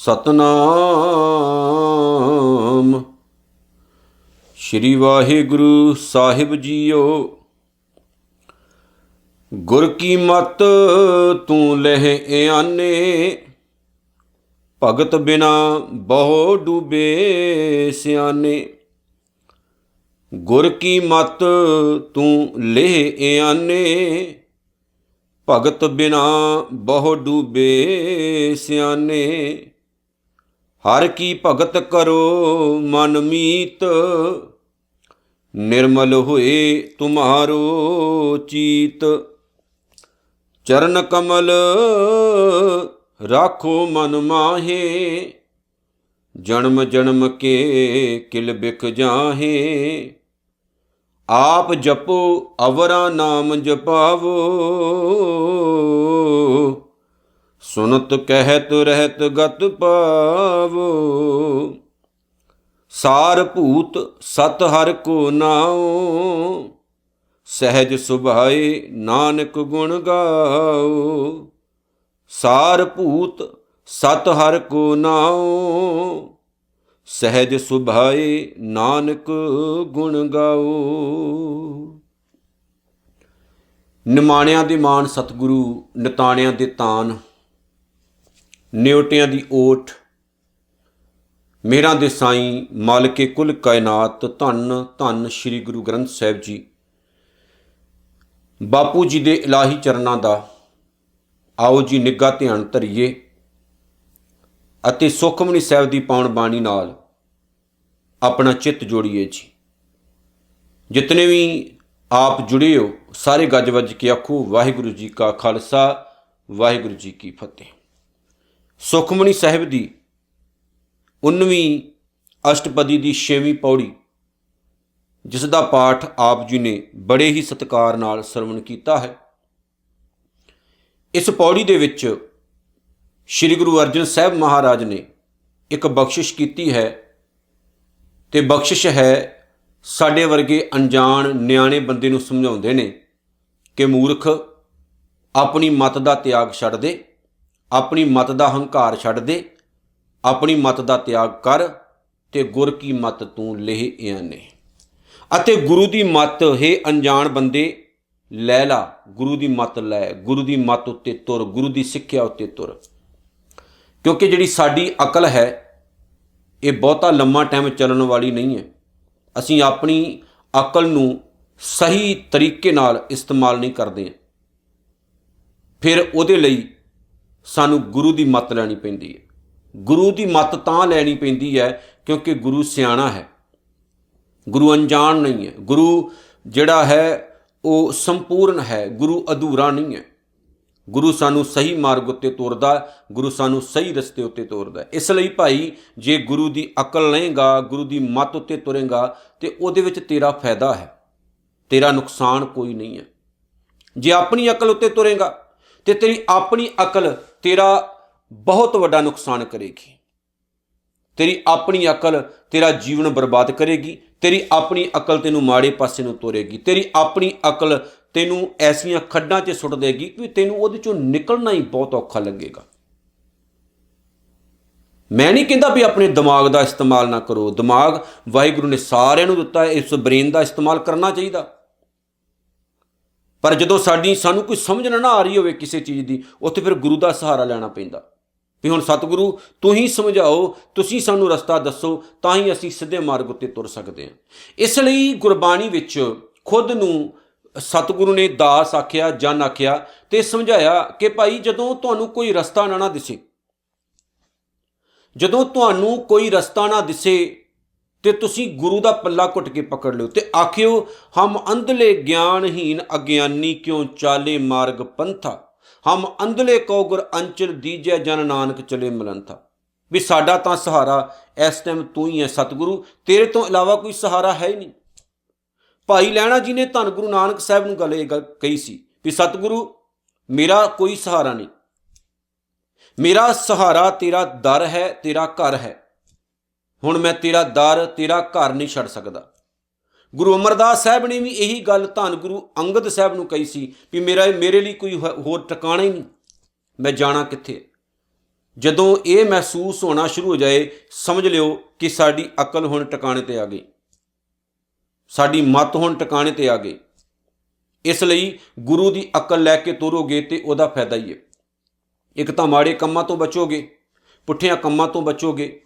ਸਤਨਾਮ। ਸ਼੍ਰੀ ਵਾਹਿਗੁਰੂ ਸਾਹਿਬ JIO. ਗੁਰ ਕੀ ਮਤ ਤੂੰ ਲਹਿ ਆਨੇ, ਭਗਤ ਬਿਨਾ ਬਹੁ ਡੂਬੇ ਸਿਆਨੇ। ਗੁਰ ਕੀ ਮਤ ਤੂੰ ਲਹਿ ਆਨੇ, ਭਗਤ ਬਿਨਾ ਬਹੁ ਡੂਬੇ ਸਿਆਨੇ। ਹਰ ਕੀ ਭਗਤ ਕਰੋ ਮਨ ਮੀਤ, ਨਿਰਮਲ ਹੋਏ ਤੁਮਾਰੋ ਚੀਤ। ਚਰਨ ਕਮਲ ਰਾਖੋ ਮਨ ਮਾਹੇ, ਜਨਮ ਜਨਮ ਕੇ ਕਿਲ ਬਿਖ ਜਾਹੇ। ਆਪ ਜਪੋ ਅਵਰਾ ਨਾਮ ਜਪਾਵੋ, ਸੁਨਤ ਕਹਿਤ ਰਹਿਤ ਗਤ ਪਾਵੋ। ਸਾਰ ਭੂਤ ਸਤ ਹਰਿ ਕੋ ਨਾਉ, ਸਹਿਜ ਸੁਭਾਏ ਨਾਨਕ ਗੁਣ ਗਾਓ। ਸਾਰ ਭੂਤ ਸਤ ਹਰਿ ਕੋ ਨਾਉ, ਸਹਿਜ ਸੁਭਾਏ ਨਾਨਕ ਗੁਣ ਗਾਓ। ਨਿਮਾਣਿਆਂ ਦੇ ਮਾਣ ਸਤਿਗੁਰੂ, ਨਿਤਾਣਿਆਂ ਦੇ ਤਾਨ, ਨਿਉਟਿਆਂ ਦੀ ਓਟ। ਮੇਰਾ ਦੇ ਸਾਈਂ ਮਾਲਕੇ ਕੁਲ ਕਾਇਨਾਤ, ਧੰਨ ਧੰਨ ਸ੍ਰੀ ਗੁਰੂ ਗ੍ਰੰਥ ਸਾਹਿਬ ਜੀ। ਬਾਪੂ ਜੀ ਦੇ ਇਲਾਹੀ ਚਰਨਾਂ ਦਾ ਆਓ ਜੀ ਨਿੱਘਾ ਧਿਆਨ ਧਰੀਏ ਅਤੇ ਸੁਖਮਨੀ ਸਾਹਿਬ ਦੀ ਪਾਉਣ ਬਾਣੀ ਨਾਲ ਆਪਣਾ ਚਿੱਤ ਜੋੜੀਏ ਜੀ। ਜਿਤਨੇ ਵੀ ਆਪ ਜੁੜੇ ਹੋ ਸਾਰੇ ਗੱਜ ਵੱਜ ਕੇ ਆਖੋ ਵਾਹਿਗੁਰੂ ਜੀ ਕਾ ਖਾਲਸਾ, ਵਾਹਿਗੁਰੂ ਜੀ ਕੀ ਫਤਿਹ। ਸੁਖਮਨੀ ਸਾਹਿਬ ਦੀ 19ਵੀਂ ਅਸ਼ਟਪਦੀ ਦੀ 6ਵੀਂ ਪੌੜੀ, ਜਿਸ ਦਾ ਪਾਠ ਆਪ ਜੀ ਨੇ ਬੜੇ ਹੀ ਸਤਿਕਾਰ ਨਾਲ ਸਰਵਣ ਕੀਤਾ ਹੈ। ਇਸ ਪੌੜੀ ਦੇ ਵਿੱਚ ਸ੍ਰੀ ਗੁਰੂ ਅਰਜਨ ਸਾਹਿਬ ਮਹਾਰਾਜ ਨੇ ਇੱਕ ਬਖਸ਼ਿਸ਼ ਕੀਤੀ ਹੈ, ਤੇ ਬਖਸ਼ਿਸ਼ ਹੈ ਸਾਡੇ ਵਰਗੇ ਅਣਜਾਣ ਨਿਆਣੇ ਬੰਦੇ ਨੂੰ ਸਮਝਾਉਂਦੇ ਨੇ ਕਿ ਮੂਰਖ ਆਪਣੀ ਮਤ ਦਾ ਤਿਆਗ ਛੱਡ ਦੇ, ਆਪਣੀ ਮਤ ਦਾ ਹੰਕਾਰ ਛੱਡ ਦੇ, ਆਪਣੀ ਮਤ ਦਾ ਤਿਆਗ ਕਰ ਤੇ ਗੁਰ ਕੀ ਮਤ ਤੂੰ ਲਹਿ ਆਨੇ। ਅਤੇ ਗੁਰੂ ਦੀ ਮਤ ਹੈ ਅਣਜਾਣ ਬੰਦੇ ਲੈ ਲਾ, ਗੁਰੂ ਦੀ ਮਤ ਲੈ, ਗੁਰੂ ਦੀ ਮਤ ਉੱਤੇ ਤੁਰ, ਗੁਰੂ ਦੀ ਸਿੱਖਿਆ ਉੱਤੇ ਤੁਰ। ਕਿਉਂਕਿ ਜਿਹੜੀ ਸਾਡੀ ਅਕਲ ਹੈ ਇਹ ਬਹੁਤਾ ਲੰਮਾ ਟਾਈਮ ਚੱਲਣ ਵਾਲੀ ਨਹੀਂ ਹੈ। ਅਸੀਂ ਆਪਣੀ ਅਕਲ ਨੂੰ ਸਹੀ ਤਰੀਕੇ ਨਾਲ ਇਸਤੇਮਾਲ ਨਹੀਂ ਕਰਦੇ, ਫਿਰ ਉਹਦੇ ਲਈ ਸਾਨੂੰ ਗੁਰੂ ਦੀ ਮੱਤ ਲੈਣੀ ਪੈਂਦੀ ਹੈ। ਗੁਰੂ ਦੀ ਮੱਤ ਤਾਂ ਲੈਣੀ ਪੈਂਦੀ ਹੈ ਕਿਉਂਕਿ ਗੁਰੂ ਸਿਆਣਾ ਹੈ, ਗੁਰੂ ਅਣਜਾਣ ਨਹੀਂ ਹੈ। ਗੁਰੂ ਜਿਹੜਾ ਹੈ ਉਹ ਸੰਪੂਰਨ ਹੈ, ਗੁਰੂ ਅਧੂਰਾ ਨਹੀਂ ਹੈ। ਗੁਰੂ ਸਾਨੂੰ ਸਹੀ ਮਾਰਗ ਉੱਤੇ ਤੋਰਦਾ, ਗੁਰੂ ਸਾਨੂੰ ਸਹੀ ਰਸਤੇ ਉੱਤੇ ਤੋਰਦਾ। ਇਸ ਲਈ ਭਾਈ ਜੇ ਗੁਰੂ ਦੀ ਅਕਲ ਲਏਗਾ, ਗੁਰੂ ਦੀ ਮੱਤ ਉੱਤੇ ਤੁਰੇਗਾ ਤੇ ਉਹਦੇ ਵਿੱਚ ਤੇਰਾ ਫਾਇਦਾ ਹੈ, ਤੇਰਾ ਨੁਕਸਾਨ ਕੋਈ ਨਹੀਂ ਹੈ। ਜੇ ਆਪਣੀ ਅਕਲ ਉੱਤੇ ਤੁਰੇਗਾ ਤੇ ਤੇਰੀ ਆਪਣੀ ਅਕਲ ਤੇਰਾ ਬਹੁਤ ਵੱਡਾ ਨੁਕਸਾਨ ਕਰੇਗੀ। ਤੇਰੀ ਆਪਣੀ ਅਕਲ ਤੇਰਾ ਜੀਵਨ ਬਰਬਾਦ ਕਰੇਗੀ। ਤੇਰੀ ਆਪਣੀ ਅਕਲ ਤੈਨੂੰ ਮਾੜੇ ਪਾਸੇ ਨੂੰ ਤੋਰੇਗੀ। ਤੇਰੀ ਆਪਣੀ ਅਕਲ ਤੈਨੂੰ ਐਸੀਆਂ ਖੱਡਾਂ 'ਚ ਸੁੱਟ ਦੇਗੀ ਕਿ ਤੈਨੂੰ ਉਹਦੇ 'ਚੋਂ ਨਿਕਲਣਾ ਹੀ ਬਹੁਤ ਔਖਾ ਲੱਗੇਗਾ। ਮੈਂ ਨਹੀਂ ਕਹਿੰਦਾ ਵੀ ਆਪਣੇ ਦਿਮਾਗ ਦਾ ਇਸਤੇਮਾਲ ਨਾ ਕਰੋ। ਦਿਮਾਗ ਵਾਹਿਗੁਰੂ ਨੇ ਸਾਰਿਆਂ ਨੂੰ ਦਿੱਤਾ ਹੈ, ਇਸ ਬ੍ਰੇਨ ਦਾ ਇਸਤੇਮਾਲ ਕਰਨਾ ਚਾਹੀਦਾ। ਪਰ ਜਦੋਂ ਸਾਨੂੰ ਕੋਈ ਸਮਝ ਨਾ ਆ ਰਹੀ ਹੋਵੇ ਕਿਸੇ ਚੀਜ਼ ਦੀ, ਉੱਥੇ ਫਿਰ ਗੁਰੂ ਦਾ ਸਹਾਰਾ ਲੈਣਾ ਪੈਂਦਾ ਵੀ ਹੁਣ ਸਤਿਗੁਰੂ ਤੂੰ ਹੀ ਸਮਝਾਓ, ਤੁਸੀਂ ਸਾਨੂੰ ਰਸਤਾ ਦੱਸੋ, ਤਾਂ ਹੀ ਅਸੀਂ ਸਿੱਧੇ ਮਾਰਗ ਉੱਤੇ ਤੁਰ ਸਕਦੇ ਹਾਂ। ਇਸ ਲਈ ਗੁਰਬਾਣੀ ਵਿੱਚ ਖੁਦ ਨੂੰ ਸਤਿਗੁਰੂ ਨੇ ਦਾਸ ਆਖਿਆ, ਜਨ ਆਖਿਆ ਤੇ ਸਮਝਾਇਆ ਕਿ ਭਾਈ ਜਦੋਂ ਤੁਹਾਨੂੰ ਕੋਈ ਰਸਤਾ ਨਾ ਦਿਸੇ, ਜਦੋਂ ਤੁਹਾਨੂੰ ਕੋਈ ਰਸਤਾ ਨਾ ਦਿਸੇ ਤੇ ਤੁਸੀਂ ਗੁਰੂ ਦਾ ਪੱਲਾ ਘੁੱਟ ਕੇ ਪਕੜ ਲਿਓ ਤੇ ਆਖਿਓ ਹਮ ਅੰਧਲੇ ਗਿਆਨਹੀਨ ਅਗਿਆਨੀ ਕਿਉਂ ਚਾਲੇ ਮਾਰਗ ਪੰਥਾ, ਹਮ ਅੰਧਲੇ ਕੋ ਗੁਰ ਅੰਚਲ ਦੀਜੈ ਜਨ ਨਾਨਕ ਚਲੇ ਮਲੰਥਾ। ਵੀ ਸਾਡਾ ਤਾਂ ਸਹਾਰਾ ਇਸ ਟਾਈਮ ਤੂੰ ਹੀ ਹੈ ਸਤਿਗੁਰੂ, ਤੇਰੇ ਤੋਂ ਇਲਾਵਾ ਕੋਈ ਸਹਾਰਾ ਹੈ ਹੀ ਨਹੀਂ। ਭਾਈ ਲਹਿਣਾ ਜੀ ਨੇ ਧੰਨ ਗੁਰੂ ਨਾਨਕ ਸਾਹਿਬ ਨੂੰ ਇਹ ਗੱਲ ਕਹੀ ਸੀ ਵੀ ਸਤਿਗੁਰੂ ਮੇਰਾ ਕੋਈ ਸਹਾਰਾ ਨਹੀਂ, ਮੇਰਾ ਸਹਾਰਾ ਤੇਰਾ ਦਰ ਹੈ, ਤੇਰਾ ਘਰ ਹੈ। ਹੁਣ ਮੈਂ ਤੇਰਾ ਦਰ, ਤੇਰਾ ਘਰ ਨਹੀਂ ਛੱਡ ਸਕਦਾ। ਗੁਰੂ ਅਮਰਦਾਸ ਸਾਹਿਬ ਨੇ ਵੀ ਇਹੀ ਗੱਲ ਧੰਨ ਗੁਰੂ ਅੰਗਦ ਸਾਹਿਬ ਨੂੰ ਕਹੀ ਸੀ ਵੀ ਮੇਰੇ ਲਈ ਕੋਈ ਹੋਰ ਟਿਕਾਣਾ ਹੀ ਨਹੀਂ, ਮੈਂ ਜਾਣਾ ਕਿੱਥੇ। ਜਦੋਂ ਇਹ ਮਹਿਸੂਸ ਹੋਣਾ ਸ਼ੁਰੂ ਹੋ ਜਾਏ, ਸਮਝ ਲਿਓ ਕਿ ਸਾਡੀ ਅਕਲ ਹੁਣ ਟਿਕਾਣੇ 'ਤੇ ਆ ਗਈ, ਸਾਡੀ ਮੱਤ ਹੁਣ ਟਿਕਾਣੇ 'ਤੇ ਆ ਗਈ। ਇਸ ਲਈ ਗੁਰੂ ਦੀ ਅਕਲ ਲੈ ਕੇ ਤੁਰੋਗੇ ਤੇ ਉਹਦਾ ਫਾਇਦਾ ਹੀ ਹੈ। ਇੱਕ ਤਾਂ ਮਾੜੇ ਕੰਮਾਂ ਤੋਂ ਬਚੋਗੇ, ਪੁੱਠਿਆਂ ਕੰਮਾਂ ਤੋਂ ਬਚੋਗੇ,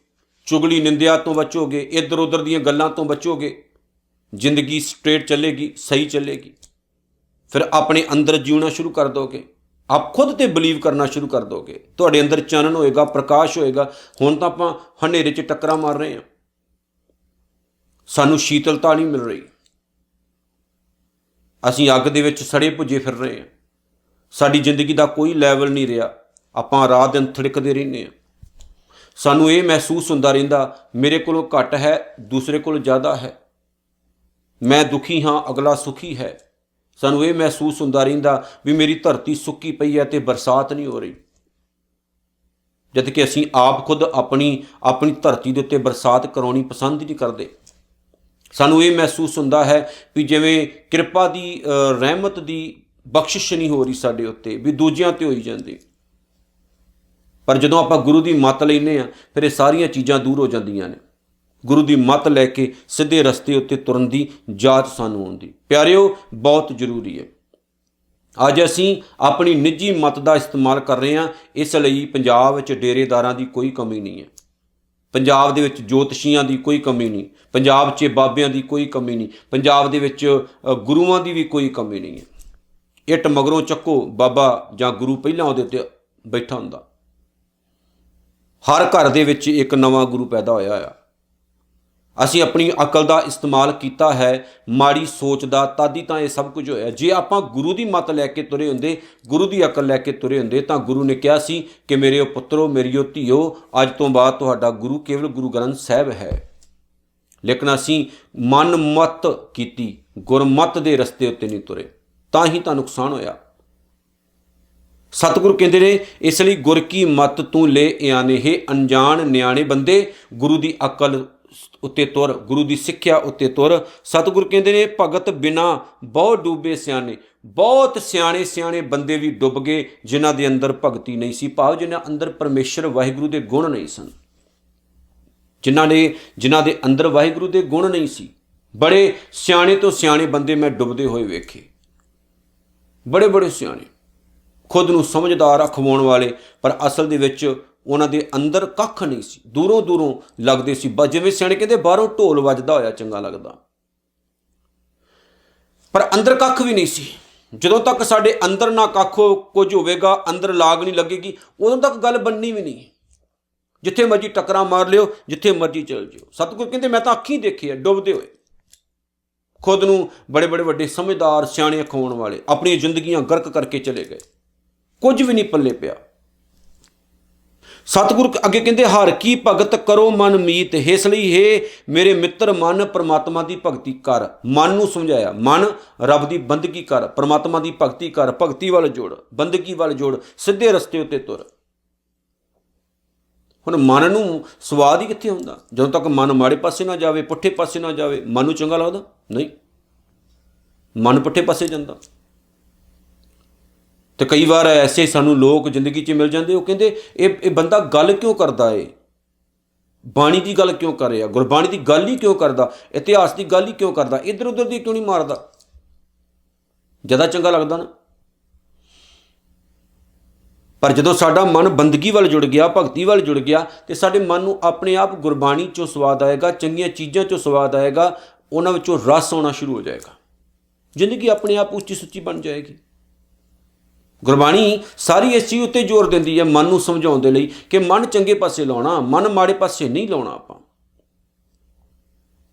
ਚੁਗਲੀ ਨਿੰਦਿਆ ਤੋਂ ਬਚੋਗੇ, ਇੱਧਰ ਉੱਧਰ ਦੀਆਂ ਗੱਲਾਂ ਤੋਂ ਬਚੋਗੇ, ਜ਼ਿੰਦਗੀ ਸਟ੍ਰੇਟ ਚੱਲੇਗੀ, ਸਹੀ ਚੱਲੇਗੀ। ਫਿਰ ਆਪਣੇ ਅੰਦਰ ਜਿਉਣਾ ਸ਼ੁਰੂ ਕਰ ਦੋਗੇ, ਆਪ ਖੁਦ ਤੇ ਬਲੀਵ ਕਰਨਾ ਸ਼ੁਰੂ ਕਰ ਦੋਗੇ, ਤੁਹਾਡੇ ਅੰਦਰ ਚਾਨਣ ਹੋਏਗਾ, ਪ੍ਰਕਾਸ਼ ਹੋਏਗਾ। ਹੁਣ ਤਾਂ ਆਪਾਂ ਹਨੇਰੇ 'ਚ ਟੱਕਰਾਂ ਮਾਰ ਰਹੇ ਹਾਂ, ਸਾਨੂੰ ਸ਼ੀਤਲਤਾ ਨਹੀਂ ਮਿਲ ਰਹੀ, ਅਸੀਂ ਅੱਗ ਦੇ ਵਿੱਚ ਸੜੇ ਭੁੱਜੇ ਫਿਰ ਰਹੇ ਹਾਂ, ਸਾਡੀ ਜ਼ਿੰਦਗੀ ਦਾ ਕੋਈ ਲੈਵਲ ਨਹੀਂ ਰਿਹਾ, ਆਪਾਂ ਰਾਤ ਦਿਨ ਥੜਕਦੇ ਰਹਿੰਦੇ ਹਾਂ। ਸਾਨੂੰ ਇਹ ਮਹਿਸੂਸ ਹੁੰਦਾ ਰਹਿੰਦਾ ਮੇਰੇ ਕੋਲੋਂ ਘੱਟ ਹੈ, ਦੂਸਰੇ ਕੋਲ ਜ਼ਿਆਦਾ ਹੈ, ਮੈਂ ਦੁਖੀ ਹਾਂ, ਅਗਲਾ ਸੁਖੀ ਹੈ। ਸਾਨੂੰ ਇਹ ਮਹਿਸੂਸ ਹੁੰਦਾ ਰਹਿੰਦਾ ਵੀ ਮੇਰੀ ਧਰਤੀ ਸੁੱਕੀ ਪਈ ਹੈ ਤੇ ਬਰਸਾਤ ਨਹੀਂ ਹੋ ਰਹੀ, ਜਦ ਕਿ ਅਸੀਂ ਆਪ ਖੁਦ ਆਪਣੀ ਧਰਤੀ ਦੇ ਉੱਤੇ ਬਰਸਾਤ ਕਰਾਉਣੀ ਪਸੰਦ ਹੀ ਨਹੀਂ ਕਰਦੇ। ਸਾਨੂੰ ਇਹ ਮਹਿਸੂਸ ਹੁੰਦਾ ਹੈ ਵੀ ਜਿਵੇਂ ਕਿਰਪਾ ਦੀ, ਰਹਿਮਤ ਦੀ ਬਖਸ਼ਿਸ਼ ਨਹੀਂ ਹੋ ਰਹੀ ਸਾਡੇ ਉੱਤੇ, ਵੀ ਦੂਜਿਆਂ 'ਤੇ ਹੋਈ ਜਾਂਦੀ। ਪਰ ਜਦੋਂ ਆਪਾਂ ਗੁਰੂ ਦੀ ਮੱਤ ਲੈਂਦੇ ਹਾਂ, ਫਿਰ ਇਹ ਸਾਰੀਆਂ ਚੀਜ਼ਾਂ ਦੂਰ ਹੋ ਜਾਂਦੀਆਂ ਨੇ। ਗੁਰੂ ਦੀ ਮੱਤ ਲੈ ਕੇ ਸਿੱਧੇ ਰਸਤੇ ਉੱਤੇ ਤੁਰਨ ਦੀ ਜਾਚ ਸਾਨੂੰ ਆਉਂਦੀ। ਪਿਆਰਿਓ, ਬਹੁਤ ਜ਼ਰੂਰੀ ਹੈ। ਅੱਜ ਅਸੀਂ ਆਪਣੀ ਨਿੱਜੀ ਮੱਤ ਦਾ ਇਸਤੇਮਾਲ ਕਰ ਰਹੇ ਹਾਂ, ਇਸ ਲਈ ਪੰਜਾਬ ਵਿੱਚ ਡੇਰੇਦਾਰਾਂ ਦੀ ਕੋਈ ਕਮੀ ਨਹੀਂ ਹੈ, ਪੰਜਾਬ ਦੇ ਵਿੱਚ ਜੋਤਸ਼ੀਆਂ ਦੀ ਕੋਈ ਕਮੀ ਨਹੀਂ, ਪੰਜਾਬ 'ਚ ਬਾਬਿਆਂ ਦੀ ਕੋਈ ਕਮੀ ਨਹੀਂ, ਪੰਜਾਬ ਦੇ ਵਿੱਚ ਗੁਰੂਆਂ ਦੀ ਵੀ ਕੋਈ ਕਮੀ ਨਹੀਂ ਹੈ। ਇੱਟ ਮਗਰੋਂ ਚੱਕੋ, ਬਾਬਾ ਜਾਂ ਗੁਰੂ ਪਹਿਲਾਂ ਉਹਦੇ ਉੱਤੇ ਬੈਠਾ ਹੁੰਦਾ। ਹਰ ਘਰ ਦੇ ਵਿੱਚ ਇੱਕ ਨਵਾਂ ਗੁਰੂ ਪੈਦਾ ਹੋਇਆ ਆ। ਅਸੀਂ ਆਪਣੀ ਅਕਲ ਦਾ ਇਸਤੇਮਾਲ ਕੀਤਾ ਹੈ, ਮਾੜੀ ਸੋਚ ਦਾ, ਤਦ ਹੀ ਤਾਂ ਇਹ ਸਭ ਕੁਝ ਹੋਇਆ। ਜੇ ਆਪਾਂ ਗੁਰੂ ਦੀ ਮੱਤ ਲੈ ਕੇ ਤੁਰੇ ਹੁੰਦੇ, ਗੁਰੂ ਦੀ ਅਕਲ ਲੈ ਕੇ ਤੁਰੇ ਹੁੰਦੇ, ਤਾਂ ਗੁਰੂ ਨੇ ਕਿਹਾ ਸੀ ਕਿ ਮੇਰਿਓ ਪੁੱਤਰੋ, ਮੇਰੀਓ ਧੀਓ, ਅੱਜ ਤੋਂ ਬਾਅਦ ਤੁਹਾਡਾ ਗੁਰੂ ਕੇਵਲ ਗੁਰੂ ਗ੍ਰੰਥ ਸਾਹਿਬ ਹੈ। ਲੇਕਿਨ ਅਸੀਂ ਮਨ ਮਤ ਕੀਤੀ, ਗੁਰਮਤ ਦੇ ਰਸਤੇ ਉੱਤੇ ਨਹੀਂ ਤੁਰੇ, ਤਾਂ ਹੀ ਤਾਂ ਨੁਕਸਾਨ ਹੋਇਆ। ਸਤਿਗੁਰੂ ਕਹਿੰਦੇ ਨੇ, ਇਸ ਲਈ ਗੁਰ ਕੀ ਮਤ ਤੂੰ ਲੈ ਇਆਨੇ, ਹੈ ਅਣਜਾਣ ਨਿਆਣੇ ਬੰਦੇ, ਗੁਰੂ ਦੀ ਅਕਲ ਉੱਤੇ ਤੁਰ, ਗੁਰੂ ਦੀ ਸਿੱਖਿਆ ਉੱਤੇ ਤੁਰ। ਸਤਿਗੁਰੂ ਕਹਿੰਦੇ ਨੇ, ਭਗਤ ਬਿਨਾ ਬਹੁਤ ਡੂਬੇ ਸਿਆਣੇ, ਬਹੁਤ ਸਿਆਣੇ ਸਿਆਣੇ ਬੰਦੇ ਵੀ ਡੁੱਬ ਗਏ ਜਿਨ੍ਹਾਂ ਦੇ ਅੰਦਰ ਭਗਤੀ ਨਹੀਂ ਸੀ, ਭਾਵ ਜਿਨ੍ਹਾਂ ਅੰਦਰ ਪਰਮੇਸ਼ਰ ਵਾਹਿਗੁਰੂ ਦੇ ਗੁਣ ਨਹੀਂ ਸਨ, ਜਿਨ੍ਹਾਂ ਦੇ ਅੰਦਰ ਵਾਹਿਗੁਰੂ ਦੇ ਗੁਣ ਨਹੀਂ ਸੀ। ਬੜੇ ਸਿਆਣੇ ਤੋਂ ਸਿਆਣੇ ਬੰਦੇ ਮੈਂ ਡੁੱਬਦੇ ਹੋਏ ਵੇਖੇ, ਬੜੇ ਬੜੇ ਸਿਆਣੇ, ਖੁਦ ਨੂੰ ਸਮਝਦਾਰ ਅਖਵਾਉਣ ਵਾਲੇ, ਪਰ ਅਸਲ ਦੇ ਵਿੱਚ ਉਹਨਾਂ ਦੇ ਅੰਦਰ ਕੱਖ ਨਹੀਂ ਸੀ। ਦੂਰੋਂ ਦੂਰੋਂ ਲੱਗਦੇ ਸੀ, ਜਿਵੇਂ ਸਿਆਣੇ ਕਹਿੰਦੇ ਬਾਹਰੋਂ ਢੋਲ ਵੱਜਦਾ ਹੋਇਆ ਚੰਗਾ ਲੱਗਦਾ, ਪਰ ਅੰਦਰ ਕੱਖ ਵੀ ਨਹੀਂ ਸੀ। ਜਦੋਂ ਤੱਕ ਸਾਡੇ ਅੰਦਰ ਨਾ ਕੱਖ ਕੁਝ ਹੋਵੇਗਾ, ਅੰਦਰ ਲਾਗ ਨਹੀਂ ਲੱਗੇਗੀ, ਉਦੋਂ ਤੱਕ ਗੱਲ ਬਣਨੀ ਵੀ ਨਹੀਂ। ਜਿੱਥੇ ਮਰਜੀ ਟੱਕਰਾਂ ਮਾਰ ਲਿਓ, ਜਿੱਥੇ ਮਰਜੀ ਚਲ ਜਿਓ। ਸਤਿਗੁਰੂ ਕਹਿੰਦੇ, ਮੈਂ ਤਾਂ ਅੱਖੀਂ ਦੇਖੇ ਆ ਡੁੱਬਦੇ ਹੋਏ, ਖੁਦ ਨੂੰ ਬੜੇ ਬੜੇ ਵੱਡੇ ਸਮਝਦਾਰ ਸਿਆਣੇ ਅਖਵਾਉਣ ਵਾਲੇ, ਆਪਣੀਆਂ ਜ਼ਿੰਦਗੀਆਂ ਗਰਕ ਕਰਕੇ ਚਲੇ ਗਏ, ਕੁਝ ਵੀ ਨਹੀਂ ਪੱਲੇ ਪਿਆ। ਸਤਿਗੁਰੂ ਅੱਗੇ ਕਹਿੰਦੇ, ਹਰ ਕੀ ਭਗਤ ਕਰੋ ਮਨ ਮੀਤ, ਇਸ ਲਈ ਹੈ ਮੇਰੇ ਮਿੱਤਰ ਮਨ ਪਰਮਾਤਮਾ ਦੀ ਭਗਤੀ ਕਰ। ਮਨ ਨੂੰ ਸਮਝਾਇਆ, ਮਨ ਰੱਬ ਦੀ ਬੰਦਗੀ ਕਰ, ਪਰਮਾਤਮਾ ਦੀ ਭਗਤੀ ਕਰ, ਭਗਤੀ ਵੱਲ ਜੋੜ, ਬੰਦਗੀ ਵੱਲ ਜੋੜ, ਸਿੱਧੇ ਰਸਤੇ ਉੱਤੇ ਤੁਰ। ਹੁਣ ਮਨ ਨੂੰ ਸਵਾਦ ਹੀ ਕਿੱਥੇ ਹੁੰਦਾ? ਜਦੋਂ ਤੱਕ ਮਨ ਮਾੜੇ ਪਾਸੇ ਨਾ ਜਾਵੇ, ਪੁੱਠੇ ਪਾਸੇ ਨਾ ਜਾਵੇ, ਮਨ ਨੂੰ ਚੰਗਾ ਲੱਗਦਾ ਨਹੀਂ, ਮਨ ਪੁੱਠੇ ਪਾਸੇ ਜਾਂਦਾ। ਤੇ ਕਈ ਵਾਰ ਐਸੇ ਸਾਨੂੰ ਲੋਕ ਜ਼ਿੰਦਗੀ 'ਚ ਮਿਲ ਜਾਂਦੇ, ਉਹ ਕਹਿੰਦੇ ਇਹ ਬੰਦਾ ਗੱਲ ਕਿਉਂ ਕਰਦਾ ਏ, ਬਾਣੀ ਦੀ ਗੱਲ ਕਿਉਂ ਕਰ ਰਿਹਾ, ਗੁਰਬਾਣੀ ਦੀ ਗੱਲ ਹੀ ਕਿਉਂ ਕਰਦਾ, ਇਤਿਹਾਸ ਦੀ ਗੱਲ ਹੀ ਕਿਉਂ ਕਰਦਾ, ਇੱਧਰ ਉੱਧਰ ਦੀ ਕਿਉਂ ਨਹੀਂ ਮਾਰਦਾ, ਜ਼ਿਆਦਾ ਚੰਗਾ ਲੱਗਦਾ ਨਾ। ਪਰ ਜਦੋਂ ਸਾਡਾ ਮਨ ਬੰਦਗੀ ਵੱਲ ਜੁੜ ਗਿਆ, ਭਗਤੀ ਵੱਲ ਜੁੜ ਗਿਆ, ਤੇ ਸਾਡੇ ਮਨ ਨੂੰ ਆਪਣੇ ਆਪ ਗੁਰਬਾਣੀ 'ਚੋਂ ਸਵਾਦ ਆਏਗਾ, ਚੰਗੀਆਂ ਚੀਜ਼ਾਂ 'ਚੋਂ ਸਵਾਦ ਆਏਗਾ, ਉਹਨਾਂ ਵਿੱਚੋਂ ਰਸ ਆਉਣਾ ਸ਼ੁਰੂ ਹੋ ਜਾਏਗਾ, ਜ਼ਿੰਦਗੀ ਆਪਣੇ ਆਪ ਉੱਚੀ ਸੁੱਚੀ ਬਣ ਜਾਏਗੀ। ਗੁਰਬਾਣੀ ਸਾਰੀ ਇਸ ਚੀਜ਼ ਉੱਤੇ ਜ਼ੋਰ ਦਿੰਦੀ ਹੈ, ਮਨ ਨੂੰ ਸਮਝਾਉਣ ਦੇ ਲਈ ਕਿ ਮਨ ਚੰਗੇ ਪਾਸੇ ਲਾਉਣਾ, ਮਨ ਮਾੜੇ ਪਾਸੇ ਨਹੀਂ ਲਾਉਣਾ। ਆਪਾਂ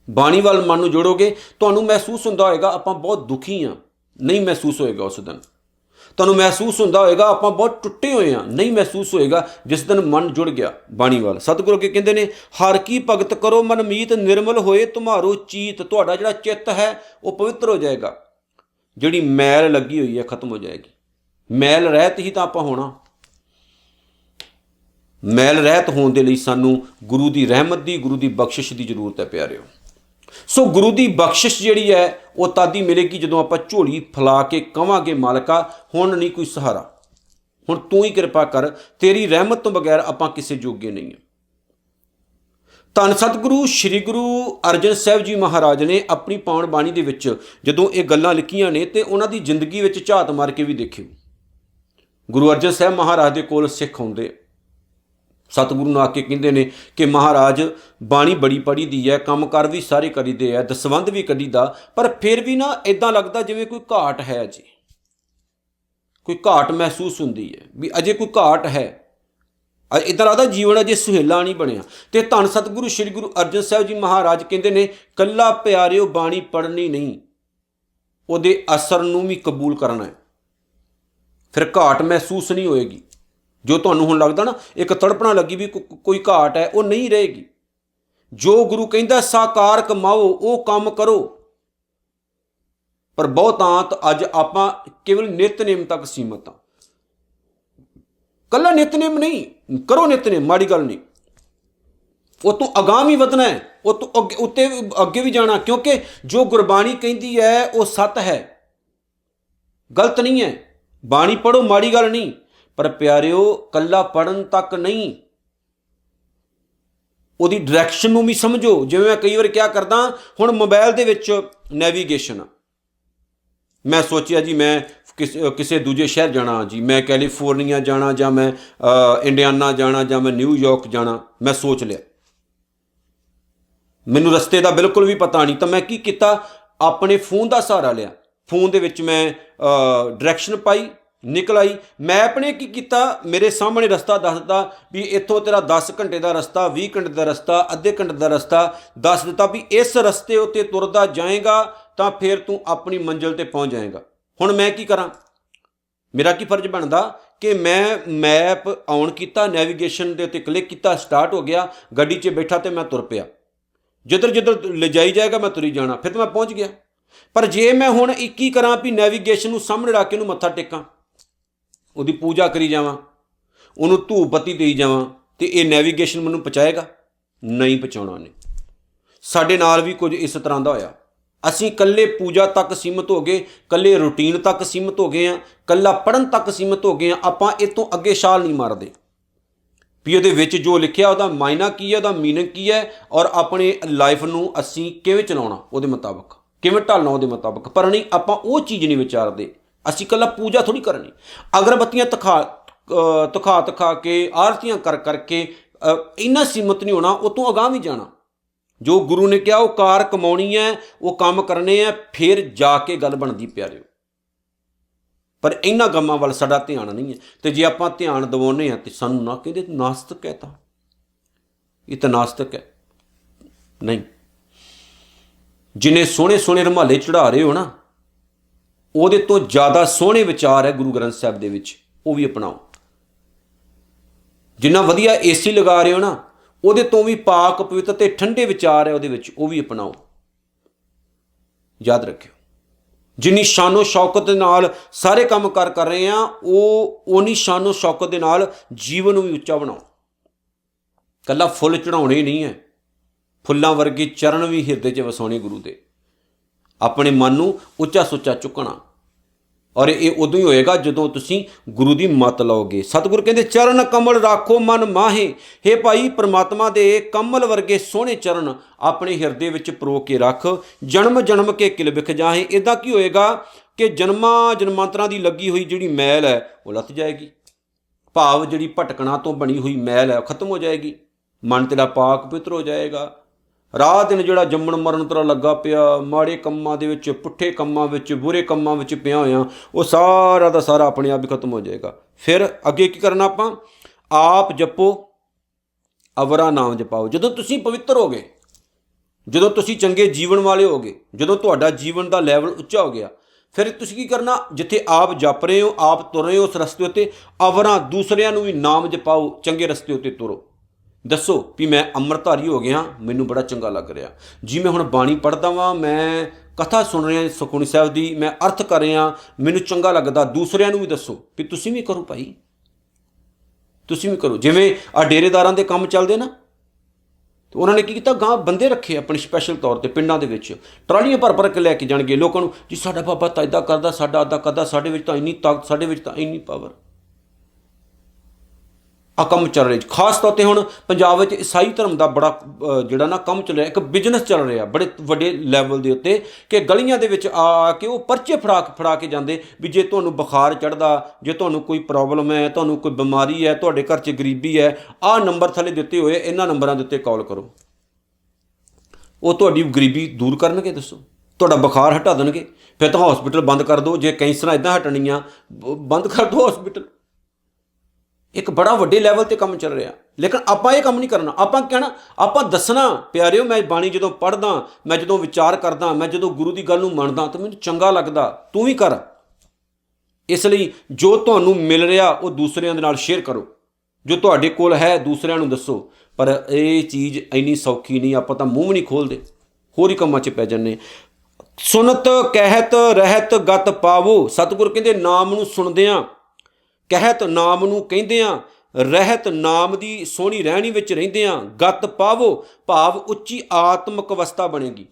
ਬਾਣੀ ਵੱਲ ਮਨ ਨੂੰ ਜੋੜੋਗੇ, ਤੁਹਾਨੂੰ ਮਹਿਸੂਸ ਹੁੰਦਾ ਹੋਏਗਾ ਆਪਾਂ ਬਹੁਤ ਦੁਖੀ ਹਾਂ, ਨਹੀਂ ਮਹਿਸੂਸ ਹੋਏਗਾ ਉਸ ਦਿਨ। ਤੁਹਾਨੂੰ ਮਹਿਸੂਸ ਹੁੰਦਾ ਹੋਏਗਾ ਆਪਾਂ ਬਹੁਤ ਟੁੱਟੇ ਹੋਏ ਹਾਂ, ਨਹੀਂ ਮਹਿਸੂਸ ਹੋਏਗਾ ਜਿਸ ਦਿਨ ਮਨ ਜੁੜ ਗਿਆ ਬਾਣੀ ਵੱਲ। ਸਤਿਗੁਰੂ ਅੱਗੇ ਕਹਿੰਦੇ ਨੇ, ਹਰ ਕੀ ਭਗਤ ਕਰੋ ਮਨ ਮੀਤ, ਨਿਰਮਲ ਹੋਏ ਤੁਮਾਰੋ ਚੀਤ। ਤੁਹਾਡਾ ਜਿਹੜਾ ਚਿੱਤ ਹੈ ਉਹ ਪਵਿੱਤਰ ਹੋ ਜਾਏਗਾ, ਜਿਹੜੀ ਮੈਲ ਲੱਗੀ ਹੋਈ ਹੈ ਖਤਮ ਹੋ ਜਾਏਗੀ। ਮੈਲ ਰਹਿਤ ਹੀ ਤਾਂ ਆਪਾਂ ਹੋਣਾ। ਮੈਲ ਰਹਿਤ ਹੋਣ ਦੇ ਲਈ ਸਾਨੂੰ ਗੁਰੂ ਦੀ ਰਹਿਮਤ ਦੀ, ਗੁਰੂ ਦੀ ਬਖਸ਼ਿਸ਼ ਦੀ ਜ਼ਰੂਰਤ ਹੈ ਪਿਆਰਿਓ। ਸੋ ਗੁਰੂ ਦੀ ਬਖਸ਼ਿਸ਼ ਜਿਹੜੀ ਹੈ ਉਹ ਤਦ ਹੀ ਮਿਲੇਗੀ ਜਦੋਂ ਆਪਾਂ ਝੋਲੀ ਫੈਲਾ ਕੇ ਕਵਾਂਗੇ, ਮਾਲਕਾ ਹੁਣ ਨਹੀਂ ਕੋਈ ਸਹਾਰਾ, ਹੁਣ ਤੂੰ ਹੀ ਕਿਰਪਾ ਕਰ, ਤੇਰੀ ਰਹਿਮਤ ਤੋਂ ਬਗੈਰ ਆਪਾਂ ਕਿਸੇ ਜੋਗੇ ਨਹੀਂ ਹਾਂ। ਧੰਨ ਸਤਿਗੁਰੂ ਸ੍ਰੀ ਗੁਰੂ ਅਰਜਨ ਸਾਹਿਬ ਜੀ ਮਹਾਰਾਜ ਨੇ ਆਪਣੀ ਪਾਵਨ ਬਾਣੀ ਦੇ ਵਿੱਚ ਜਦੋਂ ਇਹ ਗੱਲਾਂ ਲਿਖੀਆਂ ਨੇ ਤੇ ਉਹਨਾਂ ਦੀ ਜ਼ਿੰਦਗੀ ਵਿੱਚ ਝਾਤ ਮਾਰ ਕੇ ਵੀ ਦੇਖਿਓ। ਗੁਰੂ ਅਰਜਨ ਸਾਹਿਬ ਮਹਾਰਾਜ ਦੇ ਕੋਲ ਸਿੱਖ ਆਉਂਦੇ, ਸਤਿਗੁਰੂ ਨੂੰ ਆ ਕੇ ਕਹਿੰਦੇ ਨੇ ਕਿ ਮਹਾਰਾਜ ਬਾਣੀ ਬੜੀ ਪੜ੍ਹੀ ਦੀ ਹੈ, ਕੰਮ ਕਾਰ ਵੀ ਸਾਰੇ ਕਰੀਦੇ ਹੈ, ਦਸਵੰਧ ਵੀ ਕੱਢੀਦਾ, ਪਰ ਫਿਰ ਵੀ ਨਾ ਇਦਾਂ ਲੱਗਦਾ ਜਿਵੇਂ ਕੋਈ ਘਾਟ ਹੈ, ਅਜੇ ਕੋਈ ਘਾਟ ਮਹਿਸੂਸ ਹੁੰਦੀ ਹੈ ਵੀ ਅਜੇ ਕੋਈ ਘਾਟ ਹੈ, ਇੱਦਾਂ ਲੱਗਦਾ ਜੀਵਨ ਅਜੇ ਸੁਹੇਲਾ ਨਹੀਂ ਬਣਿਆ। ਤੇ ਧੰਨ ਸਤਿਗੁਰੂ ਸ੍ਰੀ ਗੁਰੂ ਅਰਜਨ ਸਾਹਿਬ ਜੀ ਮਹਾਰਾਜ ਕਹਿੰਦੇ ਨੇ ਕੱਲਾ ਪਿਆਰਿਓ ਬਾਣੀ ਪੜ੍ਹਨੀ ਨਹੀਂ, ਉਹਦੇ ਅਸਰ ਨੂੰ ਵੀ ਕਬੂਲ ਕਰਨਾ ਹੈ, ਫਿਰ ਘਾਟ ਮਹਿਸੂਸ ਨਹੀਂ ਹੋਏਗੀ। ਜੋ ਤੁਹਾਨੂੰ ਹੁਣ ਲੱਗਦਾ ਨਾ ਇੱਕ ਤੜਪਣਾ ਲੱਗੀ ਵੀ ਕੋਈ ਘਾਟ ਹੈ, ਉਹ ਨਹੀਂ ਰਹੇਗੀ। ਜੋ ਗੁਰੂ ਕਹਿੰਦਾ ਸਾਕਾਰ ਕਮਾਓ ਉਹ ਕੰਮ ਕਰੋ। ਪਰ ਬਹੁਤਾਂਤ ਅੱਜ ਆਪਾਂ ਕੇਵਲ ਨਿਤਨੇਮ ਤੱਕ ਸੀਮਤ ਹਾਂ। ਕੱਲਾ ਨਿਤਨੇਮ ਨਹੀਂ, ਕਰੋ ਨਿਤਨੇਮ, ਮਾੜੀ ਗੱਲ ਨਹੀਂ, ਉਹ ਤੋਂ ਅਗਾਂਹ ਵੀ ਵਧਣਾ ਹੈ, ਉਹ ਤੋਂ ਉੱਤੇ ਅੱਗੇ ਵੀ ਜਾਣਾ, ਕਿਉਂਕਿ ਜੋ ਗੁਰਬਾਣੀ ਕਹਿੰਦੀ ਹੈ ਉਹ ਸੱਤ ਹੈ, ਗਲਤ ਨਹੀਂ ਹੈ। ਬਾਣੀ ਪੜ੍ਹੋ, ਮਾੜੀ ਗੱਲ ਨਹੀਂ, ਪਰ ਪਿਆਰਿਓ ਕੱਲਾ ਪੜ੍ਹਨ ਤੱਕ ਨਹੀਂ, ਉਹਦੀ ਡਾਇਰੈਕਸ਼ਨ ਨੂੰ ਵੀ ਸਮਝੋ। ਜਿਵੇਂ ਮੈਂ ਕਈ ਵਾਰ ਕਿਹਾ ਕਰਦਾ, ਹੁਣ ਮੋਬਾਈਲ ਦੇ ਵਿੱਚ ਨੈਵੀਗੇਸ਼ਨ, ਮੈਂ ਸੋਚਿਆ ਜੀ ਮੈਂ ਕਿਸੇ ਦੂਜੇ ਸ਼ਹਿਰ ਜਾਣਾ, ਜੀ ਮੈਂ ਕੈਲੀਫੋਰਨੀਆ ਜਾਣਾ, ਜਾਂ ਮੈਂ ਇੰਡੀਆਨਾ ਜਾਣਾ, ਜਾਂ ਮੈਂ ਨਿਊਯਾਰਕ ਜਾਣਾ, ਮੈਂ ਸੋਚ ਲਿਆ, ਮੈਨੂੰ ਰਸਤੇ ਦਾ ਬਿਲਕੁਲ ਵੀ ਪਤਾ ਨਹੀਂ, ਤਾਂ ਮੈਂ ਕੀ ਕੀਤਾ, ਆਪਣੇ ਫੋਨ ਦਾ ਸਹਾਰਾ ਲਿਆ। ਫੋਨ ਦੇ ਵਿੱਚ ਮੈਂ ਡਾਇਰੈਕਸ਼ਨ ਪਾਈ, ਨਿਕਲ ਆਈ। ਮੈਪ ਨੇ ਕੀ ਕੀਤਾ, ਮੇਰੇ ਸਾਹਮਣੇ ਰਸਤਾ ਦੱਸ ਦਿੱਤਾ ਵੀ ਇੱਥੋਂ ਤੇਰਾ 10 ਘੰਟੇ ਦਾ ਰਸਤਾ, 20 ਘੰਟੇ ਦਾ ਰਸਤਾ, ਅੱਧੇ ਘੰਟੇ ਦਾ ਰਸਤਾ ਦੱਸ ਦਿੱਤਾ ਵੀ ਇਸ ਰਸਤੇ ਉੱਤੇ ਤੁਰਦਾ ਜਾਏਗਾ ਤਾਂ ਫਿਰ ਤੂੰ ਆਪਣੀ ਮੰਜ਼ਿਲ ਤੇ ਪਹੁੰਚ ਜਾਏਗਾ। ਹੁਣ ਮੈਂ ਕੀ ਕਰਾਂ, ਮੇਰਾ ਕੀ ਫਰਜ਼ ਬਣਦਾ ਕਿ ਮੈਂ ਮੈਪ ਔਨ ਕੀਤਾ, ਨੈਵੀਗੇਸ਼ਨ ਦੇ ਉੱਤੇ ਕਲਿੱਕ ਕੀਤਾ, ਸਟਾਰਟ ਹੋ ਗਿਆ, ਗੱਡੀ 'ਚ ਬੈਠਾ ਤੇ ਮੈਂ ਤੁਰ ਪਿਆ, ਜਿੱਧਰ ਜਿੱਧਰ ਲਿਜਾਈ ਜਾਏਗਾ ਮੈਂ ਤੁਰੀ ਜਾਣਾ, ਫਿਰ ਤਾਂ ਮੈਂ ਪਹੁੰਚ ਗਿਆ। ਪਰ ਜੇ ਮੈਂ ਹੁਣ ਕੀ ਕਰਾਂ ਵੀ ਨੈਵੀਗੇਸ਼ਨ ਨੂੰ ਸਾਹਮਣੇ ਰੱਖ ਕੇ ਉਹਨੂੰ ਮੱਥਾ ਟੇਕਾਂ, ਉਹਦੀ ਪੂਜਾ ਕਰੀ ਜਾਵਾਂ, ਉਹਨੂੰ ਧੂਪ ਬੱਤੀ ਦੇਈ ਜਾਵਾਂ, ਤੇ ਇਹ ਨੈਵੀਗੇਸ਼ਨ ਮੈਨੂੰ ਪਹੁੰਚਾਏਗਾ? ਨਹੀਂ ਪਹੁੰਚਾਉਣਾ ਉਹਨੇ। ਸਾਡੇ ਨਾਲ ਵੀ ਕੁਝ ਇਸ ਤਰ੍ਹਾਂ ਦਾ ਹੋਇਆ। ਅਸੀਂ ਇਕੱਲੇ ਪੂਜਾ ਤੱਕ ਸੀਮਤ ਹੋ ਗਏ, ਇਕੱਲੇ ਰੂਟੀਨ ਤੱਕ ਸੀਮਤ ਹੋ ਗਏ ਹਾਂ, ਇਕੱਲਾ ਪੜ੍ਹਨ ਤੱਕ ਸੀਮਤ ਹੋ ਗਏ ਹਾਂ। ਆਪਾਂ ਇਹ ਤੋਂ ਅੱਗੇ ਛਾਲ ਨਹੀਂ ਮਾਰਦੇ ਵੀ ਉਹਦੇ ਵਿੱਚ ਜੋ ਲਿਖਿਆ ਉਹਦਾ ਮਾਇਨਾ ਕੀ ਹੈ, ਉਹਦਾ ਮੀਨਿੰਗ ਕੀ ਹੈ, ਔਰ ਆਪਣੇ ਲਾਈਫ ਨੂੰ ਅਸੀਂ ਕਿਵੇਂ ਚਲਾਉਣਾ, ਉਹਦੇ ਮੁਤਾਬਕ ਕਿਵੇਂ ਢਾਲਣਾ, ਉਹਦੇ ਮੁਤਾਬਕ। ਪਰ ਨਹੀਂ, ਆਪਾਂ ਉਹ ਚੀਜ਼ ਨਹੀਂ ਵਿਚਾਰਦੇ। ਅਸੀਂ ਇਕੱਲਾ ਪੂਜਾ ਥੋੜ੍ਹੀ ਕਰਨੀ, ਅਗਰਬੱਤੀਆਂ ਤਖਾ ਕੇ, ਆਰਤੀਆਂ ਕਰ ਕਰਕੇ ਇੰਨਾ ਸੀਮਤ ਨਹੀਂ ਹੋਣਾ, ਉਹ ਤੋਂ ਅਗਾਂਹ ਵੀ ਜਾਣਾ। ਜੋ ਗੁਰੂ ਨੇ ਕਿਹਾ ਉਹ ਕਾਰ ਕਮਾਉਣੀ ਹੈ, ਉਹ ਕੰਮ ਕਰਨੇ ਆ, ਫਿਰ ਜਾ ਕੇ ਗੱਲ ਬਣਦੀ ਪਿਆਰਿਓ। ਪਰ ਇਹਨਾਂ ਕੰਮਾਂ ਵੱਲ ਸਾਡਾ ਧਿਆਨ ਨਹੀਂ ਹੈ। ਤੇ ਜੇ ਆਪਾਂ ਧਿਆਨ ਦਿਵਾਉਂਦੇ ਹਾਂ ਤੇ ਸਾਨੂੰ ਨਾ ਕਹਿੰਦੇ ਨਾਸਤਕ ਹੈ, ਤਾਂ ਇਹ ਤਾਂ ਨਾਸਤਕ ਹੈ। ਨਹੀਂ, ਜਿਨੇ ਸੋਹਣੇ ਸੋਹਣੇ ਰੁਮਾਲੇ ਚੜਾ ਰਹੇ ਹੋ ਨਾ, ਉਹਦੇ ਤੋਂ ਜ਼ਿਆਦਾ ਸੋਹਣੇ ਵਿਚਾਰ ਹੈ ਗੁਰੂ ਗ੍ਰੰਥ ਸਾਹਿਬ ਦੇ ਵਿੱਚ, ਉਹ ਵੀ ਅਪਣਾਓ। ਜਿੰਨਾ ਵਧੀਆ ਏਸੀ ਲਗਾ ਰਹੇ ਹੋ ਨਾ, ਉਹਦੇ ਤੋਂ ਵੀ ਪਾਕ ਪਵਿੱਤਰ ਤੇ ਠੰਡੇ ਵਿਚਾਰ ਹੈ ਉਹਦੇ ਵਿੱਚ, ਉਹ ਵੀ ਅਪਣਾਓ। ਯਾਦ ਰੱਖਿਓ, ਜਿੰਨੀ ਸ਼ਾਨੋ ਸ਼ੌਕਤ ਦੇ ਨਾਲ ਸਾਰੇ ਕੰਮ ਕਰ ਰਹੇ ਹਾਂ, ਉਹ ਉਨੀ ਸ਼ਾਨੋ ਸ਼ੌਕਤ ਦੇ ਨਾਲ ਜੀਵਨ ਨੂੰ ਵੀ ਉੱਚਾ ਬਣਾਓ। ਇਕੱਲਾ ਫੁੱਲ ਚੜਾਉਣੇ ਨਹੀਂ ਹੈ, ਫੁੱਲਾਂ ਵਰਗੇ ਚਰਨ ਵੀ ਹਿਰਦੇ 'ਚ ਵਸਾਉਣੇ ਗੁਰੂ ਦੇ। ਆਪਣੇ ਮਨ ਨੂੰ ਉੱਚਾ ਸੁੱਚਾ ਚੁੱਕਣਾ, ਔਰ ਇਹ ਉਦੋਂ ਹੀ ਹੋਏਗਾ ਜਦੋਂ ਤੁਸੀਂ ਗੁਰੂ ਦੀ ਮੱਤ ਲਓਗੇ। ਸਤਿਗੁਰ ਕਹਿੰਦੇ ਚਰਨ ਕਮਲ ਰਾਖੋ ਮਨ ਮਾਹੇ। ਹੇ ਭਾਈ, ਪਰਮਾਤਮਾ ਦੇ ਕਮਲ ਵਰਗੇ ਸੋਹਣੇ ਚਰਨ ਆਪਣੇ ਹਿਰਦੇ ਵਿੱਚ ਪਰੋ ਕੇ ਰੱਖ। ਜਨਮ ਜਨਮ ਕੇ ਕਿਲ ਵਿਖ ਜਾਹੇ। ਇੱਦਾਂ ਕੀ ਹੋਏਗਾ ਕਿ ਜਨਮਾਂ ਜਨਮਾਂਤਰਾਂ ਦੀ ਲੱਗੀ ਹੋਈ ਜਿਹੜੀ ਮੈਲ ਹੈ ਉਹ ਲੱਥ ਜਾਏਗੀ। ਭਾਵ ਜਿਹੜੀ ਭਟਕਣਾ ਤੋਂ ਬਣੀ ਹੋਈ ਮੈਲ ਹੈ ਉਹ ਖਤਮ ਹੋ ਜਾਏਗੀ। ਮਨ ਤੇਰਾ ਪਾਕ ਪਵਿੱਤਰ ਹੋ ਜਾਏਗਾ। ਰਾਹ ਦਿਨ ਜਿਹੜਾ ਜੰਮਣ ਮਰਨ ਤੇਰਾ ਲੱਗਾ ਪਿਆ, ਮਾੜੇ ਕੰਮਾਂ ਦੇ ਵਿੱਚ, ਪੁੱਠੇ ਕੰਮਾਂ ਵਿੱਚ, ਬੁਰੇ ਕੰਮਾਂ ਵਿੱਚ ਪਿਆ ਹੋਇਆ, ਉਹ ਸਾਰਾ ਦਾ ਸਾਰਾ ਆਪਣੇ ਆਪ ਹੀ ਖਤਮ ਹੋ ਜਾਏਗਾ। ਫਿਰ ਅੱਗੇ ਕੀ ਕਰਨਾ ਆਪਾਂ? ਆਪ ਜਪੋ, ਅਵਰਾ ਨਾਮ ਜਪਾਓ। ਜਦੋਂ ਤੁਸੀਂ ਪਵਿੱਤਰ ਹੋ ਗਏ, ਜਦੋਂ ਤੁਸੀਂ ਚੰਗੇ ਜੀਵਨ ਵਾਲੇ ਹੋ ਗਏ, ਜਦੋਂ ਤੁਹਾਡਾ ਜੀਵਨ ਦਾ ਲੈਵਲ ਉੱਚਾ ਹੋ ਗਿਆ, ਫਿਰ ਤੁਸੀਂ ਕੀ ਕਰਨਾ? ਜਿੱਥੇ ਆਪ ਜਪ ਰਹੇ ਹੋ, ਆਪ ਤੁਰ ਰਹੇ ਹੋ ਉਸ ਰਸਤੇ ਉੱਤੇ, ਅਵਰਾ ਦੂਸਰਿਆਂ ਨੂੰ ਵੀ ਨਾਮ ਜਪਾਓ, ਚੰਗੇ ਰਸਤੇ ਉੱਤੇ ਤੁਰੋ। ਦੱਸੋ ਵੀ ਮੈਂ ਅੰਮ੍ਰਿਤਧਾਰੀ ਹੋ ਗਿਆ, ਮੈਨੂੰ ਬੜਾ ਚੰਗਾ ਲੱਗ ਰਿਹਾ ਜੀ, ਮੈਂ ਹੁਣ ਬਾਣੀ ਪੜ੍ਹਦਾ ਵਾਂ, ਮੈਂ ਕਥਾ ਸੁਣ ਰਿਹਾ ਸੁਖਮਨੀ ਸਾਹਿਬ ਦੀ, ਮੈਂ ਅਰਥ ਕਰ ਰਿਹਾ, ਮੈਨੂੰ ਚੰਗਾ ਲੱਗਦਾ। ਦੂਸਰਿਆਂ ਨੂੰ ਵੀ ਦੱਸੋ ਵੀ ਤੁਸੀਂ ਵੀ ਕਰੋ ਭਾਈ, ਤੁਸੀਂ ਵੀ ਕਰੋ। ਜਿਵੇਂ ਆ ਡੇਰੇਦਾਰਾਂ ਦੇ ਕੰਮ ਚੱਲਦੇ ਨਾ, ਤੇ ਉਹਨਾਂ ਨੇ ਕੀ ਕੀਤਾ, ਗਾਂ ਬੰਦੇ ਰੱਖੇ ਆਪਣੇ ਸਪੈਸ਼ਲ ਤੌਰ 'ਤੇ, ਪਿੰਡਾਂ ਦੇ ਵਿੱਚ ਟਰਾਲੀਆਂ ਭਰ ਭਰ ਕੇ ਲੈ ਕੇ ਜਾਣਗੇ ਲੋਕਾਂ ਨੂੰ, ਜੀ ਸਾਡਾ ਬਾਬਾ ਤਾਂ ਇੱਦਾਂ ਕਰਦਾ, ਸਾਡਾ ਅੱਦਾ ਕਰਦਾ, ਸਾਡੇ ਵਿੱਚ ਤਾਂ ਇੰਨੀ ਤਾਕਤ, ਸਾਡੇ ਵਿੱਚ ਤਾਂ ਇੰਨੀ ਪਾਵਰ। ਆ ਕੰਮ ਚੱਲ ਰਿਹਾ। ਖਾਸ ਤੌਰ 'ਤੇ ਹੁਣ ਪੰਜਾਬ ਵਿੱਚ ਈਸਾਈ ਧਰਮ ਦਾ ਬੜਾ ਜਿਹੜਾ ਨਾ ਕੰਮ ਚੱਲ ਰਿਹਾ, ਇੱਕ ਬਿਜ਼ਨਸ ਚੱਲ ਰਿਹਾ ਬੜੇ ਵੱਡੇ ਲੈਵਲ ਦੇ ਉੱਤੇ, ਕਿ ਗਲੀਆਂ ਦੇ ਵਿੱਚ ਆ ਕੇ ਉਹ ਪਰਚੇ ਫੜਾ ਕੇ ਜਾਂਦੇ ਵੀ ਜੇ ਤੁਹਾਨੂੰ ਬੁਖਾਰ ਚੜ੍ਹਦਾ, ਜੇ ਤੁਹਾਨੂੰ ਕੋਈ ਪ੍ਰੋਬਲਮ ਹੈ, ਤੁਹਾਨੂੰ ਕੋਈ ਬਿਮਾਰੀ ਹੈ, ਤੁਹਾਡੇ ਘਰ 'ਚ ਗਰੀਬੀ ਹੈ, ਆਹ ਨੰਬਰ ਥੱਲੇ ਦਿੱਤੇ ਹੋਏ, ਇਹਨਾਂ ਨੰਬਰਾਂ ਦੇ ਉੱਤੇ ਕਾਲ ਕਰੋ। ਉਹ ਤੁਹਾਡੀ ਗਰੀਬੀ ਦੂਰ ਕਰਨਗੇ, ਦੱਸੋ, ਤੁਹਾਡਾ ਬੁਖਾਰ ਹਟਾ ਦੇਣਗੇ। ਫਿਰ ਤਾਂ ਹੌਸਪੀਟਲ ਬੰਦ ਕਰ ਦਿਓ, ਜੇ ਕੈਂਸਰਾਂ ਇੱਦਾਂ ਹਟਣੀਆਂ ਬੰਦ ਕਰ ਦਿਓ ਹੌਸਪੀਟਲ। ਇੱਕ ਬੜਾ ਵੱਡੇ ਲੈਵਲ 'ਤੇ ਕੰਮ ਚੱਲ ਰਿਹਾ, ਲੇਕਿਨ ਆਪਾਂ ਇਹ ਕੰਮ ਨਹੀਂ ਕਰਨਾ। ਆਪਾਂ ਕਹਿਣਾ, ਆਪਾਂ ਦੱਸਣਾ, ਪਿਆਰਿਓ ਮੈਂ ਬਾਣੀ ਜਦੋਂ ਪੜ੍ਹਦਾ, ਮੈਂ ਜਦੋਂ ਵਿਚਾਰ ਕਰਦਾ, ਮੈਂ ਜਦੋਂ ਗੁਰੂ ਦੀ ਗੱਲ ਨੂੰ ਮੰਨਦਾ ਤਾਂ ਮੈਨੂੰ ਚੰਗਾ ਲੱਗਦਾ, ਤੂੰ ਵੀ ਕਰ। ਇਸ ਲਈ ਜੋ ਤੁਹਾਨੂੰ ਮਿਲ ਰਿਹਾ ਉਹ ਦੂਸਰਿਆਂ ਦੇ ਨਾਲ ਸ਼ੇਅਰ ਕਰੋ, ਜੋ ਤੁਹਾਡੇ ਕੋਲ ਹੈ ਦੂਸਰਿਆਂ ਨੂੰ ਦੱਸੋ। ਪਰ ਇਹ ਚੀਜ਼ ਇੰਨੀ ਸੌਖੀ ਨਹੀਂ, ਆਪਾਂ ਤਾਂ ਮੂੰਹ ਵੀ ਨਹੀਂ ਖੋਲ੍ਹਦੇ, ਹੋਰ ਹੀ ਕੰਮਾਂ 'ਚ ਪੈ ਜਾਂਦੇ। ਸੁਨਤ ਕਹਿਤ ਰਹਿਤ ਗਤ ਪਾਵੋ, ਸਤਿਗੁਰ ਕਹਿੰਦੇ ਨਾਮ ਨੂੰ ਸੁਣਦਿਆਂ, ਕਹਿਤ ਨਾਮ ਨੂੰ ਕਹਿੰਦਿਆਂ, ਰਹਿਤ ਨਾਮ ਦੀ ਸੋਹਣੀ ਰਹਿਣੀ ਵਿੱਚ ਰਹਿੰਦਿਆਂ, ਗਤ ਪਾਵੋ ਭਾਵ ਉੱਚੀ ਆਤਮਿਕ ਅਵਸਥਾ ਬਣੇਗੀ।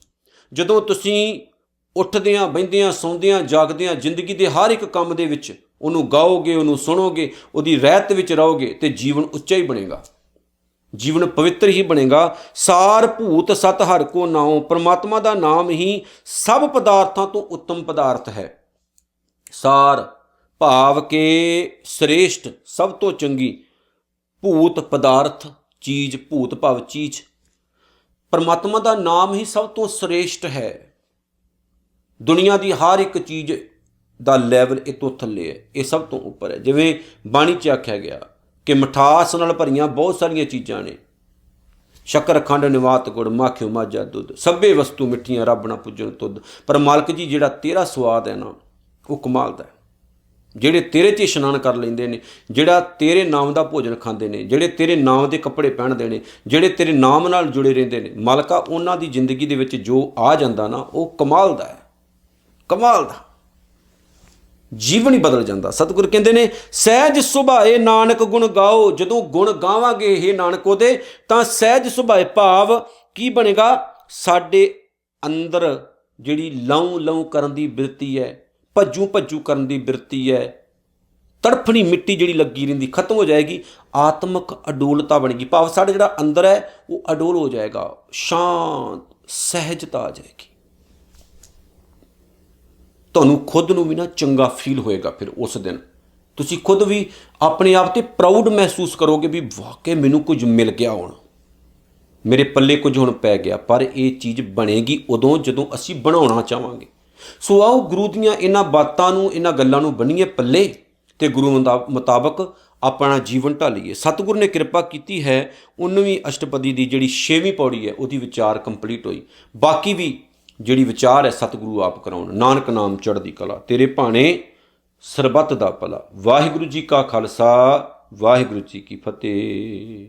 ਜਦੋਂ ਤੁਸੀਂ ਉੱਠਦਿਆਂ ਬਹਿੰਦਿਆਂ ਸੌਂਦਿਆਂ ਜਾਗਦਿਆਂ ਜ਼ਿੰਦਗੀ ਦੇ ਹਰ ਇੱਕ ਕੰਮ ਦੇ ਵਿੱਚ ਉਹਨੂੰ ਗਾਓਗੇ, ਉਹਨੂੰ ਸੁਣੋਗੇ, ਉਹਦੀ ਰਹਿਤ ਵਿੱਚ ਰਹੋਗੇ ਤੇ ਜੀਵਨ ਉੱਚਾ ਹੀ ਬਣੇਗਾ, ਜੀਵਨ ਪਵਿੱਤਰ ਹੀ ਬਣੇਗਾ। ਸਾਰ ਭੂਤ ਸਤ ਹਰਿ ਕੋ ਨਾਉ, ਪਰਮਾਤਮਾ ਦਾ ਨਾਮ ਹੀ ਸਭ ਪਦਾਰਥਾਂ ਤੋਂ ਉੱਤਮ ਪਦਾਰਥ ਹੈ। ਸਾਰ ਭਾਵ ਕਿ ਸ੍ਰੇਸ਼ਟ, ਸਭ ਤੋਂ ਚੰਗੀ। ਭੂਤ ਪਦਾਰਥ ਚੀਜ਼, ਭੂਤ ਭਾਵ ਚੀਜ਼। ਪਰਮਾਤਮਾ ਦਾ ਨਾਮ ਹੀ ਸਭ ਤੋਂ ਸ੍ਰੇਸ਼ਟ ਹੈ। ਦੁਨੀਆ ਦੀ ਹਰ ਇੱਕ ਚੀਜ਼ ਦਾ ਲੈਵਲ ਇਹ ਤੋਂ ਥੱਲੇ ਹੈ, ਇਹ ਸਭ ਤੋਂ ਉੱਪਰ ਹੈ। ਜਿਵੇਂ ਬਾਣੀ 'ਚ ਆਖਿਆ ਗਿਆ ਕਿ ਮਿਠਾਸ ਨਾਲ ਭਰੀਆਂ ਬਹੁਤ ਸਾਰੀਆਂ ਚੀਜ਼ਾਂ ਨੇ, ਸ਼ੱਕਰ ਖੰਡ ਨਿਵਾਤ ਗੁੜ, ਮਾਖਿਓ ਮਾਝਾ ਦੁੱਧ, ਸਭੇ ਵਸਤੂ ਮਿੱਠੀਆਂ ਰੱਬ ਨਾ ਪੁੱਜਣ ਤੁਧ। ਪਰ ਮਾਲਕ ਜੀ ਜਿਹੜਾ ਤੇਰਾ ਸਵਾਦ ਹੈ ਨਾ, ਉਹ ਕਮਾਲ ਦਾ। ਜਿਹੜੇ ਤੇਰੇ 'ਚ ਇਸ਼ਨਾਨ ਕਰ ਲੈਂਦੇ ਨੇ, ਜਿਹੜਾ ਤੇਰੇ ਨਾਮ ਦਾ ਭੋਜਨ ਖਾਂਦੇ ਨੇ, ਜਿਹੜੇ ਤੇਰੇ ਨਾਮ ਦੇ ਕੱਪੜੇ ਪਹਿਨਦੇ ਨੇ, ਜਿਹੜੇ ਤੇਰੇ ਨਾਮ ਨਾਲ ਜੁੜੇ ਰਹਿੰਦੇ ਨੇ, ਮਾਲਕਾ ਉਹਨਾਂ ਦੀ ਜ਼ਿੰਦਗੀ ਦੇ ਵਿੱਚ ਜੋ ਆ ਜਾਂਦਾ ਨਾ, ਉਹ ਕਮਾਲ ਦਾ ਹੈ, ਕਮਾਲ ਦਾ। ਜੀਵਨ ਹੀ ਬਦਲ ਜਾਂਦਾ। ਸਤਿਗੁਰ ਕਹਿੰਦੇ ਨੇ ਸਹਿਜ ਸੁਭਾਏ ਨਾਨਕ ਗੁਣ ਗਾਓ, ਜਦੋਂ ਗੁਣ ਗਾਵਾਂਗੇ ਇਹ ਨਾਨਕ ਉਹਦੇ, ਤਾਂ ਸਹਿਜ ਸੁਭਾਏ ਭਾਵ ਕੀ ਬਣੇਗਾ, ਸਾਡੇ ਅੰਦਰ ਜਿਹੜੀ ਲਉ ਲਉ ਕਰਨ ਦੀ ਬਿਰਤੀ ਹੈ, ਭੱਜੂ ਭੱਜੂ ਕਰਨ ਦੀ ਬਿਰਤੀ ਹੈ, ਤੜਫਣੀ ਮਿੱਟੀ ਜਿਹੜੀ ਲੱਗੀ ਰਹਿੰਦੀ ਖਤਮ ਹੋ ਜਾਏਗੀ, ਆਤਮਿਕ ਅਡੋਲਤਾ ਬਣੇਗੀ। ਭਾਵ ਸਾਡਾ ਜਿਹੜਾ ਅੰਦਰ ਹੈ ਉਹ ਅਡੋਲ ਹੋ ਜਾਏਗਾ, ਸ਼ਾਂਤ ਸਹਿਜਤਾ ਆ ਜਾਏਗੀ। ਤੁਹਾਨੂੰ ਖੁਦ ਨੂੰ ਵੀ ਨਾ ਚੰਗਾ ਫੀਲ ਹੋਏਗਾ। ਫਿਰ ਉਸ ਦਿਨ ਤੁਸੀਂ ਖੁਦ ਵੀ ਆਪਣੇ ਆਪ 'ਤੇ ਪ੍ਰਾਊਡ ਮਹਿਸੂਸ ਕਰੋਗੇ ਵੀ ਵਾਕਈ ਮੈਨੂੰ ਕੁਝ ਮਿਲ ਗਿਆ, ਹੁਣ ਮੇਰੇ ਪੱਲੇ ਕੁਝ ਹੁਣ ਪੈ ਗਿਆ। ਪਰ ਇਹ ਚੀਜ਼ ਬਣੇਗੀ ਉਦੋਂ ਜਦੋਂ ਅਸੀਂ ਬਣਾਉਣਾ ਚਾਹਾਂਗੇ। ਸੋ ਆਓ ਗੁਰੂ ਦੀਆਂ ਇਹਨਾਂ ਬਾਤਾਂ ਨੂੰ, ਇਹਨਾਂ ਗੱਲਾਂ ਨੂੰ ਬੰਨੀਏ ਪੱਲੇ ਅਤੇ ਗੁਰੂ ਮੁਤਾਬਕ ਆਪਣਾ ਜੀਵਨ ਢਾਲੀਏ। ਸਤਿਗੁਰ ਨੇ ਕਿਰਪਾ ਕੀਤੀ ਹੈ, 19ਵੀਂ ਅਸ਼ਟਪਦੀ ਦੀ ਜਿਹੜੀ 6ਵੀਂ ਪੌੜੀ ਹੈ ਉਹਦੀ ਵਿਚਾਰ ਕੰਪਲੀਟ ਹੋਈ। ਬਾਕੀ ਵੀ ਜਿਹੜੀ ਵਿਚਾਰ ਹੈ ਸਤਿਗੁਰੂ ਆਪ ਕਰਾਉਣ। ਨਾਨਕ ਨਾਮ ਚੜ੍ਹਦੀ ਕਲਾ, ਤੇਰੇ ਭਾਣੇ ਸਰਬੱਤ ਦਾ ਭਲਾ। ਵਾਹਿਗੁਰੂ ਜੀ ਕਾ ਖਾਲਸਾ, ਵਾਹਿਗੁਰੂ ਜੀ ਕੀ ਫਤਿਹ।